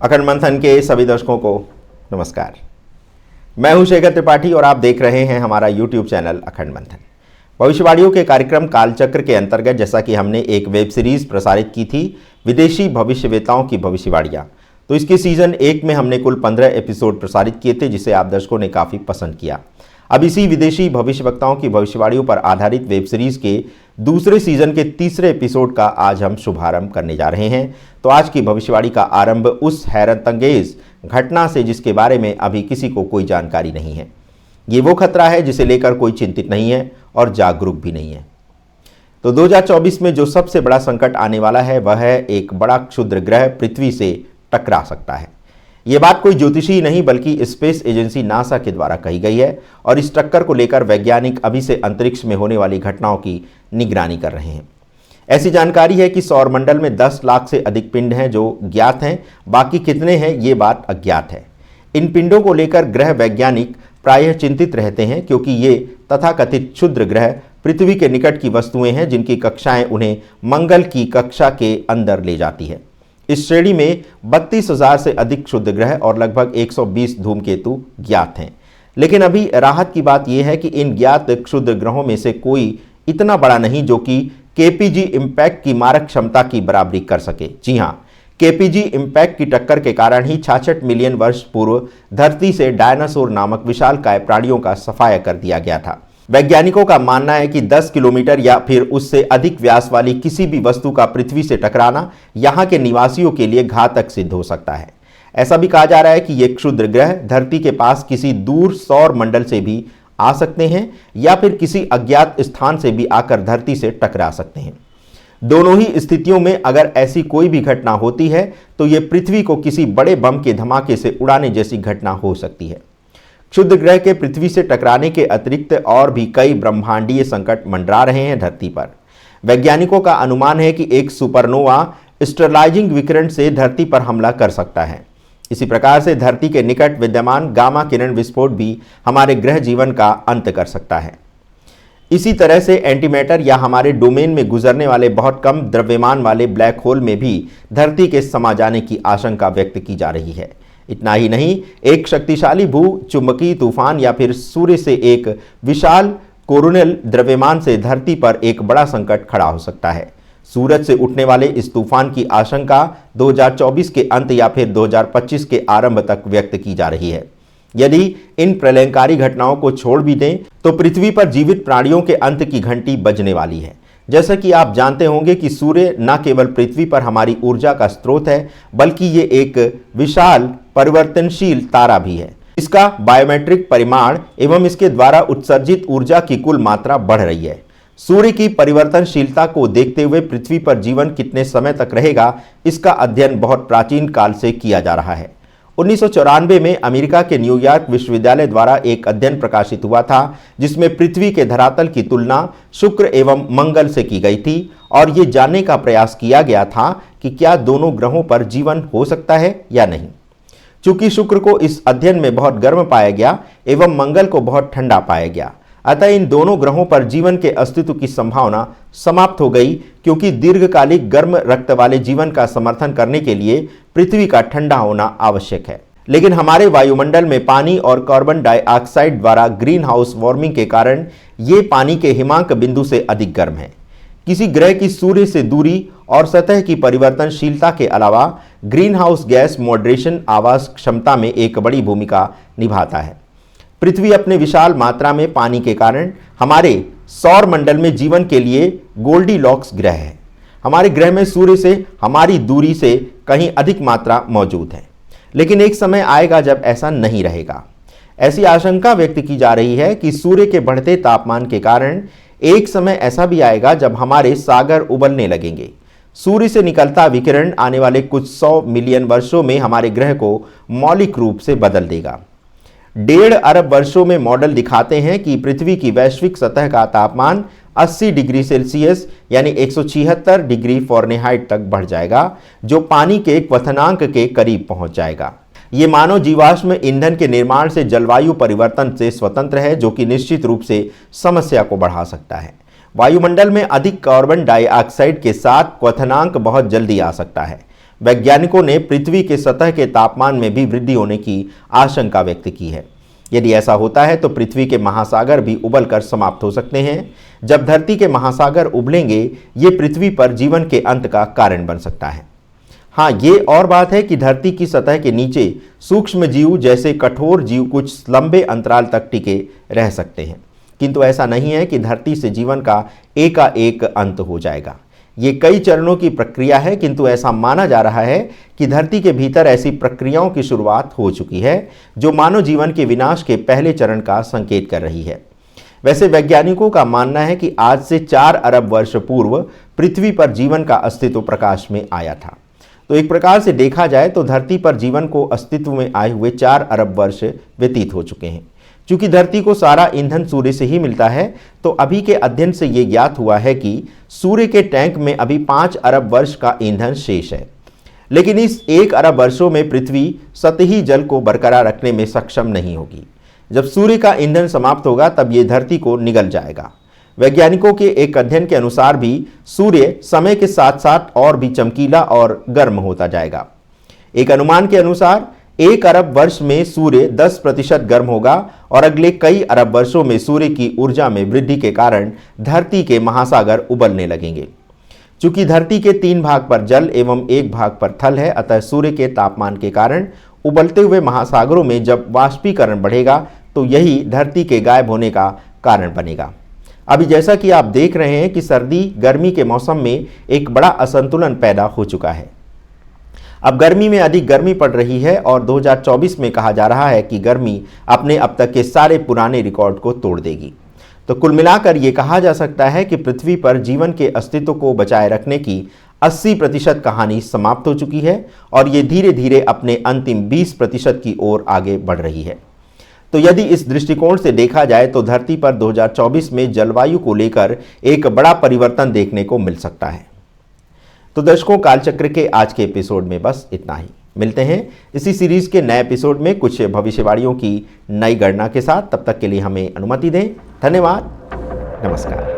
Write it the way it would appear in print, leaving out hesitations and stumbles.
अखंड मंथन के सभी दर्शकों को नमस्कार। मैं हूं शेखर त्रिपाठी और आप देख रहे हैं हमारा YouTube चैनल अखंड मंथन। भविष्यवाणियों के कार्यक्रम कालचक्र के अंतर्गत जैसा कि हमने एक वेब सीरीज प्रसारित की थी विदेशी भविष्यवेताओं की भविष्यवाणियां, तो इसके सीजन 1 में हमने कुल 15 एपिसोड प्रसारित किए थे जिसे आप दर्शकों ने काफ़ी पसंद किया। अब इसी विदेशी भविष्यवक्ताओं की भविष्यवाणियों पर आधारित वेब सीरीज के दूसरे सीजन के तीसरे एपिसोड का आज हम शुभारंभ करने जा रहे हैं। तो आज की भविष्यवाणी का आरंभ उस हैरतअंगेज घटना से जिसके बारे में अभी किसी को कोई जानकारी नहीं है। ये वो खतरा है जिसे लेकर कोई चिंतित नहीं है और जागरूक भी नहीं है। तो 2024 में जो सबसे बड़ा संकट आने वाला है वह है एक बड़ा क्षुद्र ग्रह पृथ्वी से टकरा सकता है। ये बात कोई ज्योतिषी नहीं बल्कि स्पेस एजेंसी नासा के द्वारा कही गई है और इस टक्कर को लेकर वैज्ञानिक अभी से अंतरिक्ष में होने वाली घटनाओं की निगरानी कर रहे हैं। ऐसी जानकारी है कि सौरमंडल में 10 लाख से अधिक पिंड हैं जो ज्ञात हैं, बाकी कितने हैं ये बात अज्ञात है। इन पिंडों को लेकर ग्रह वैज्ञानिक प्रायः चिंतित रहते हैं क्योंकि ये तथाकथित क्षुद्र ग्रह पृथ्वी के निकट की वस्तुएं हैं जिनकी कक्षाएं उन्हें मंगल की कक्षा के अंदर ले जाती है। इस श्रेणी में 32,000 से अधिक क्षुद्र ग्रह और लगभग 120 धूमकेतु ज्ञात हैं। लेकिन अभी राहत की बात यह है कि इन ज्ञात क्षुद्र ग्रहों में से कोई इतना बड़ा नहीं जो कि केपीजी इम्पैक्ट की मारक क्षमता की बराबरी कर सके। जी हाँ, केपीजी इम्पैक्ट की टक्कर के कारण ही 66 मिलियन वर्ष पूर्व धरती से डायनासोर नामक विशालकाय प्राणियों का सफाया कर दिया गया था। वैज्ञानिकों का मानना है कि 10 किलोमीटर या फिर उससे अधिक व्यास वाली किसी भी वस्तु का पृथ्वी से टकराना यहाँ के निवासियों के लिए घातक सिद्ध हो सकता है। ऐसा भी कहा जा रहा है कि ये क्षुद्र ग्रह धरती के पास किसी दूर सौर मंडल से भी आ सकते हैं या फिर किसी अज्ञात स्थान से भी आकर धरती से टकरा सकते हैं। दोनों ही स्थितियों में अगर ऐसी कोई भी घटना होती है तो ये पृथ्वी को किसी बड़े बम के धमाके से उड़ाने जैसी घटना हो सकती है। क्षुद्र ग्रह के पृथ्वी से टकराने के अतिरिक्त और भी कई ब्रह्मांडीय संकट मंडरा रहे हैं धरती पर। वैज्ञानिकों का अनुमान है कि एक सुपरनोवा स्टरलाइजिंग विकिरण से धरती पर हमला कर सकता है। इसी प्रकार से धरती के निकट विद्यमान गामा किरण विस्फोट भी हमारे ग्रह जीवन का अंत कर सकता है। इसी तरह से एंटीमैटर या हमारे डोमेन में गुजरने वाले बहुत कम द्रव्यमान वाले ब्लैक होल में भी धरती के समा जाने की आशंका व्यक्त की जा रही है। इतना ही नहीं, एक शक्तिशाली भू चुंबकीय तूफान या फिर सूर्य से एक विशाल कोरोनल द्रव्यमान से धरती पर एक बड़ा संकट खड़ा हो सकता है। सूरज से उठने वाले इस तूफान की आशंका 2024 के अंत या फिर 2025 के आरंभ तक व्यक्त की जा रही है। यदि इन प्रलयंकारी घटनाओं को छोड़ भी दें तो पृथ्वी पर जीवित प्राणियों के अंत की घंटी बजने वाली है। जैसा कि आप जानते होंगे कि सूर्य न केवल पृथ्वी पर हमारी ऊर्जा का स्रोत है बल्कि ये एक विशाल परिवर्तनशील तारा भी है। इसका बायोमेट्रिक परिमाण एवं इसके द्वारा उत्सर्जित ऊर्जा की कुल मात्रा बढ़ रही है। सूर्य की परिवर्तनशीलता को देखते हुए पृथ्वी पर जीवन कितने समय तक रहेगा इसका अध्ययन बहुत प्राचीन काल से किया जा रहा है। 1994 में अमेरिका के न्यूयॉर्क विश्वविद्यालय द्वारा एक अध्ययन प्रकाशित हुआ था जिसमें पृथ्वी के धरातल की तुलना शुक्र एवं मंगल से की गई थी और ये जानने का प्रयास किया गया था कि क्या दोनों ग्रहों पर जीवन हो सकता है या नहीं। चूंकि शुक्र को इस अध्ययन में बहुत गर्म पाया गया एवं मंगल को बहुत ठंडा पाया गया, अतः इन दोनों ग्रहों पर जीवन के अस्तित्व की संभावना समाप्त हो गई क्योंकि दीर्घकालिक गर्म रक्त वाले जीवन का समर्थन करने के लिए पृथ्वी का ठंडा होना आवश्यक है। लेकिन हमारे वायुमंडल में पानी और कार्बन डाइऑक्साइड द्वारा ग्रीन हाउस वार्मिंग के कारण ये पानी के हिमांक बिंदु से अधिक गर्म है। किसी ग्रह की सूर्य से दूरी और सतह की परिवर्तनशीलता के अलावा ग्रीन हाउस गैस मॉडरेशन आवास क्षमता में एक बड़ी भूमिका निभाता है। पृथ्वी अपने विशाल मात्रा में पानी के कारण हमारे सौर मंडल में जीवन के लिए गोल्डीलॉक्स ग्रह है। हमारे ग्रह में सूर्य से हमारी दूरी से कहीं अधिक मात्रा मौजूद है, लेकिन एक समय आएगा जब ऐसा नहीं रहेगा। ऐसी आशंका व्यक्त की जा रही है कि सूर्य के बढ़ते तापमान के कारण एक समय ऐसा भी आएगा जब हमारे सागर उबलने लगेंगे। सूर्य से निकलता विकिरण आने वाले कुछ 100 मिलियन वर्षों में हमारे ग्रह को मौलिक रूप से बदल देगा। 1.5 अरब वर्षों में मॉडल दिखाते हैं कि पृथ्वी की वैश्विक सतह का तापमान 80 डिग्री सेल्सियस यानी 176 डिग्री फ़ारेनहाइट तक बढ़ जाएगा जो पानी के क्वथनांक के करीब पहुंच जाएगा। ये मानव जीवाश्म ईंधन के निर्माण से जलवायु परिवर्तन से स्वतंत्र है जो कि निश्चित रूप से समस्या को बढ़ा सकता है। वायुमंडल में अधिक कार्बन डाइऑक्साइड के साथ क्वथनांक बहुत जल्दी आ सकता है। वैज्ञानिकों ने पृथ्वी के सतह के तापमान में भी वृद्धि होने की आशंका व्यक्त की है। यदि ऐसा होता है तो पृथ्वी के महासागर भी उबलकर समाप्त हो सकते हैं। जब धरती के महासागर उबलेंगे, ये पृथ्वी पर जीवन के अंत का कारण बन सकता है। हाँ, ये और बात है कि धरती की सतह के नीचे सूक्ष्म जीव जैसे कठोर जीव कुछ लंबे अंतराल तक टिके रह सकते हैं, किंतु ऐसा नहीं है कि धरती से जीवन का एकाएक अंत हो जाएगा। ये कई चरणों की प्रक्रिया है, किंतु ऐसा माना जा रहा है कि धरती के भीतर ऐसी प्रक्रियाओं की शुरुआत हो चुकी है जो मानव जीवन के विनाश के पहले चरण का संकेत कर रही है। वैसे वैज्ञानिकों का मानना है कि आज से 4 अरब वर्ष पूर्व पृथ्वी पर जीवन का अस्तित्व प्रकाश में आया था। तो एक प्रकार से देखा जाए तो धरती पर जीवन को अस्तित्व में आए हुए 4 अरब वर्ष व्यतीत हो चुके हैं। चूंकि धरती को सारा ईंधन सूर्य से ही मिलता है, तो अभी के अध्ययन से ये ज्ञात हुआ है कि सूर्य के टैंक में अभी 5 अरब वर्ष का ईंधन शेष है। लेकिन इस 1 अरब वर्षों में पृथ्वी सतही जल को बरकरार रखने में सक्षम नहीं होगी। जब सूर्य का ईंधन समाप्त होगा तब ये धरती को निगल जाएगा। वैज्ञानिकों के एक अध्ययन के अनुसार भी सूर्य समय के साथ साथ और भी चमकीला और गर्म होता जाएगा। एक अनुमान के अनुसार 1 अरब वर्ष में सूर्य 10% गर्म होगा और अगले कई अरब वर्षों में सूर्य की ऊर्जा में वृद्धि के कारण धरती के महासागर उबलने लगेंगे। चूंकि धरती के 3 भाग पर जल एवं 1 भाग पर थल है, अतः सूर्य के तापमान के कारण उबलते हुए महासागरों में जब वाष्पीकरण बढ़ेगा तो यही धरती के गायब होने का कारण बनेगा। अभी जैसा कि आप देख रहे हैं कि सर्दी गर्मी के मौसम में एक बड़ा असंतुलन पैदा हो चुका है। अब गर्मी में अधिक गर्मी पड़ रही है और 2024 में कहा जा रहा है कि गर्मी अपने अब तक के सारे पुराने रिकॉर्ड को तोड़ देगी। तो कुल मिलाकर ये कहा जा सकता है कि पृथ्वी पर जीवन के अस्तित्व को बचाए रखने की 80% कहानी समाप्त हो चुकी है और ये धीरे धीरे अपने अंतिम 20% की ओर आगे बढ़ रही है। तो यदि इस दृष्टिकोण से देखा जाए तो धरती पर 2024 में जलवायु को लेकर एक बड़ा परिवर्तन देखने को मिल सकता है। तो दर्शकों, कालचक्र के आज के एपिसोड में बस इतना ही। मिलते हैं इसी सीरीज के नए एपिसोड में कुछ भविष्यवाणियों की नई गणना के साथ। तब तक के लिए हमें अनुमति दें। धन्यवाद। नमस्कार।